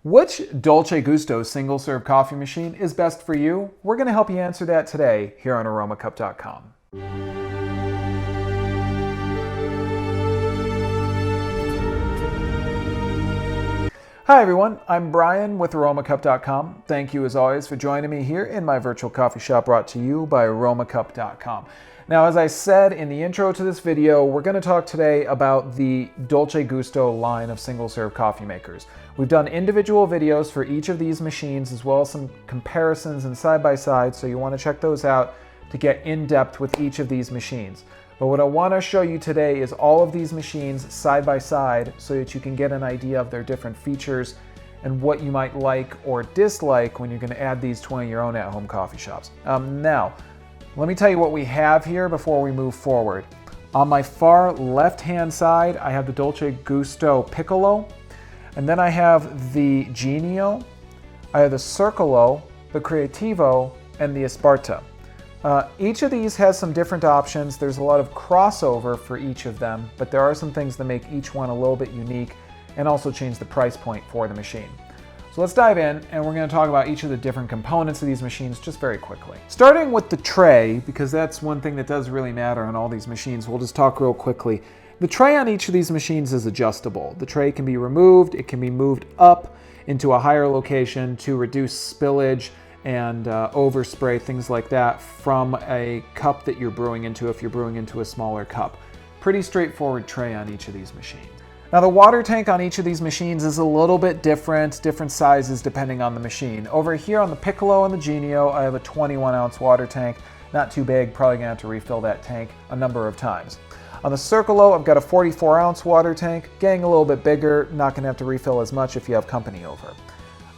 Which Dolce Gusto single-serve coffee machine is best for you? We're going to help you answer that today here on Aromacup.com. Hi everyone, I'm Brian with Aromacup.com. Thank you as always for joining me here in my virtual coffee shop brought to you by Aromacup.com. Now, as I said in the intro to this video, we're going to talk today about the Dolce Gusto line of single-serve coffee makers. We've done individual videos for each of these machines as well as some comparisons and side-by-side, so you want to check those out to get in depth with each of these machines. But what I want to show you today is all of these machines side by side so that you can get an idea of their different features and what you might like or dislike when you're going to add these to one of your own at-home coffee shops. Now, let me tell you what we have here before we move forward. On my far left-hand side, I have the Dolce Gusto Piccolo, and then I have the Genio, I have the Circolo, the Creativa, and the Esperta. Each of these has some different options. There's a lot of crossover for each of them, but there are some things that make each one a little bit unique and also change the price point for the machine. So let's dive in, and we're going to talk about each of the different components of these machines just very quickly. Starting with the tray, because that's one thing that does really matter on all these machines, we'll just talk real quickly. The tray on each of these machines is adjustable. The tray can be removed, it can be moved up into a higher location to reduce spillage and overspray, things like that, from a cup that you're brewing into if you're brewing into a smaller cup. Pretty straightforward tray on each of these machines. Now, the water tank on each of these machines is a little bit different sizes depending on the machine. Over here on the Piccolo and the Genio, I have a 21-ounce water tank. Not too big, probably gonna have to refill that tank a number of times. On the Circolo, I've got a 44-ounce water tank, getting a little bit bigger, not gonna have to refill as much if you have company over.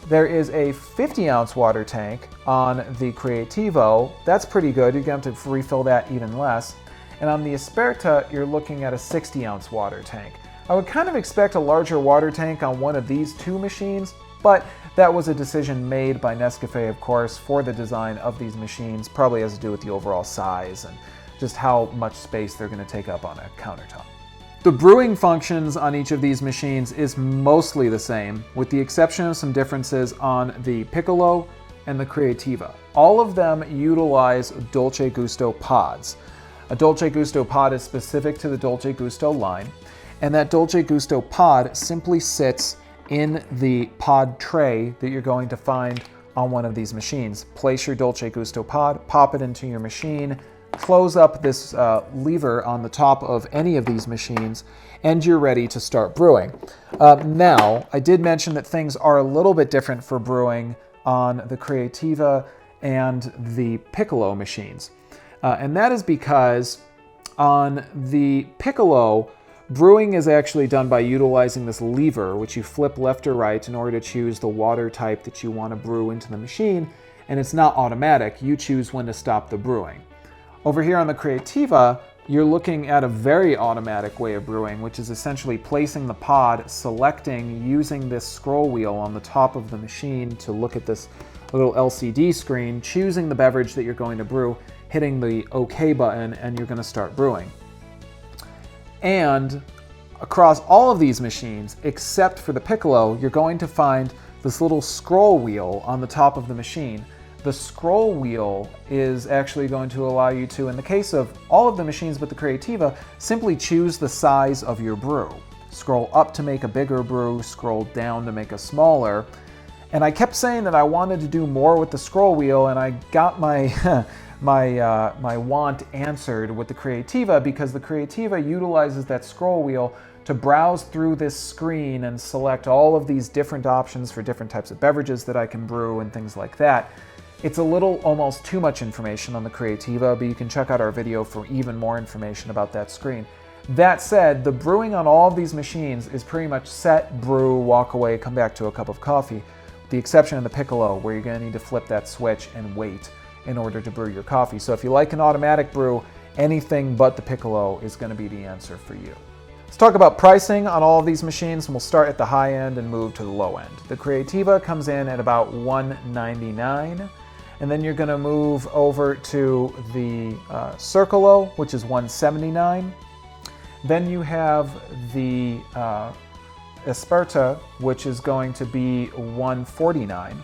There is a 50-ounce water tank on the Creativa. That's pretty good, you're gonna have to refill that even less. And on the Esperta, you're looking at a 60-ounce water tank. I would kind of expect a larger water tank on one of these two machines, but that was a decision made by Nescafe, of course, for the design of these machines. Probably has to do with the overall size and just how much space they're going to take up on a countertop. The brewing functions on each of these machines is mostly the same, with the exception of some differences on the Piccolo and the Creativa. All of them utilize Dolce Gusto pods. A Dolce Gusto pod is specific to the Dolce Gusto line, and that Dolce Gusto pod simply sits in the pod tray that you're going to find on one of these machines. Place your Dolce Gusto pod, pop it into your machine, close up this lever on the top of any of these machines, and you're ready to start brewing. Now, I did mention that things are a little bit different for brewing on the Creativa and the Piccolo machines. And that is because on the Piccolo, brewing is actually done by utilizing this lever, which you flip left or right in order to choose the water type that you want to brew into the machine, and it's not automatic. You choose when to stop the brewing. Over here on the Creativa, you're looking at a very automatic way of brewing, which is essentially placing the pod, selecting, using this scroll wheel on the top of the machine to look at this little LCD screen, choosing the beverage that you're going to brew, hitting the OK button, and you're going to start brewing. And across all of these machines, except for the Piccolo, you're going to find this little scroll wheel on the top of the machine. The scroll wheel is actually going to allow you to, in the case of all of the machines but the Creativa, simply choose the size of your brew. Scroll up to make a bigger brew, scroll down to make a smaller. And I kept saying that I wanted to do more with the scroll wheel, and I got my my want answered with the Creativa, because the Creativa utilizes that scroll wheel to browse through this screen and select all of these different options for different types of beverages that I can brew and things like that. It's a little almost too much information on the Creativa, but you can check out our video for even more information about that screen. That said, the brewing on all of these machines is pretty much set, brew, walk away, come back to a cup of coffee, with the exception of the Piccolo, where you're going to need to flip that switch and wait in order to brew your coffee. So if you like an automatic brew, anything but the Piccolo is going to be the answer for you. Let's talk about pricing on all of these machines, and we'll start at the high end and move to the low end. The Creativa comes in at about $199, and then you're going to move over to the Circolo, which is $179. Then you have the Esperta, which is going to be $149.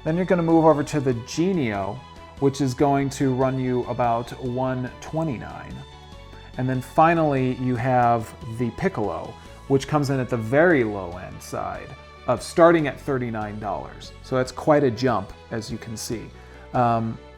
Then you're going to move over to the Genio, which is going to run you about $129. And then finally you have the Piccolo, which comes in at the very low end side of starting at $39. So that's quite a jump, as you can see.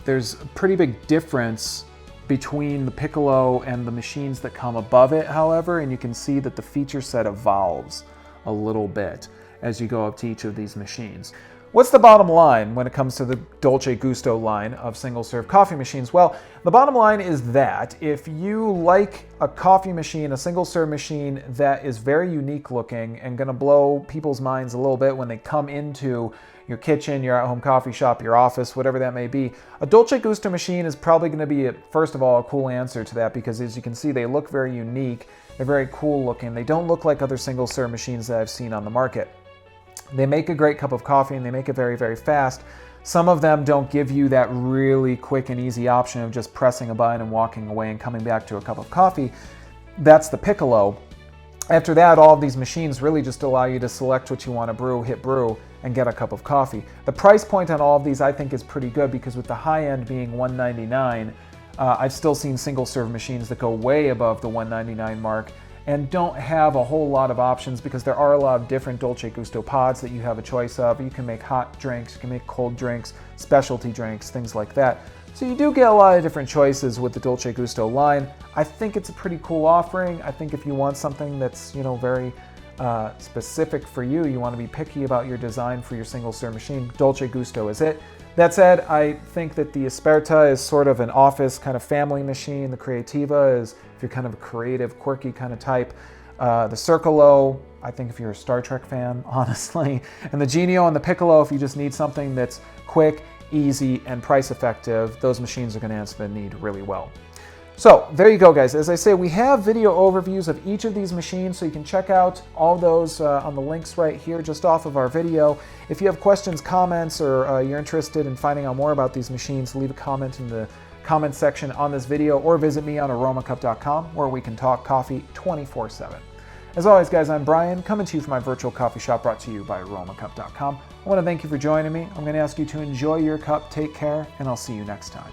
There's a pretty big difference between the Piccolo and the machines that come above it, however, and you can see that the feature set evolves a little bit as you go up to each of these machines. What's the bottom line when it comes to the Dolce Gusto line of single-serve coffee machines? Well, the bottom line is that if you like a coffee machine, a single-serve machine that is very unique looking and going to blow people's minds a little bit when they come into your kitchen, your at-home coffee shop, your office, whatever that may be, a Dolce Gusto machine is probably going to be, first of all, a cool answer to that, because as you can see, they look very unique. They're very cool looking. They don't look like other single-serve machines that I've seen on the market. They make a great cup of coffee and they make it very, very fast. Some of them don't give you that really quick and easy option of just pressing a button and walking away and coming back to a cup of coffee. That's the Piccolo. After that, all of these machines really just allow you to select what you want to brew, hit brew, and get a cup of coffee. The price point on all of these I think is pretty good, because with the high end being $199, I've still seen single serve machines that go way above the $199 mark and don't have a whole lot of options, because there are a lot of different Dolce Gusto pods that you have a choice of. You can make hot drinks, you can make cold drinks, specialty drinks, things like that. So you do get a lot of different choices with the Dolce Gusto line. I think it's a pretty cool offering. I think if you want something that's, you know, very specific for you, you want to be picky about your design for your single serve machine, Dolce Gusto is it. That said, I think that the Esperta is sort of an office kind of family machine. The Creativa is if you're kind of a creative, quirky kind of type. The Circolo, I think if you're a Star Trek fan, honestly. And the Genio and the Piccolo, if you just need something that's quick, easy, and price effective, those machines are going to answer the need really well. So there you go, guys. As I say, we have video overviews of each of these machines, so you can check out all those on the links right here just off of our video. If you have questions, comments, or you're interested in finding out more about these machines, leave a comment in the comment section on this video, or visit me on Aromacup.com, where we can talk coffee 24/7. As always, guys, I'm Brian, coming to you from my virtual coffee shop, brought to you by Aromacup.com. I want to thank you for joining me. I'm going to ask you to enjoy your cup, take care, and I'll see you next time.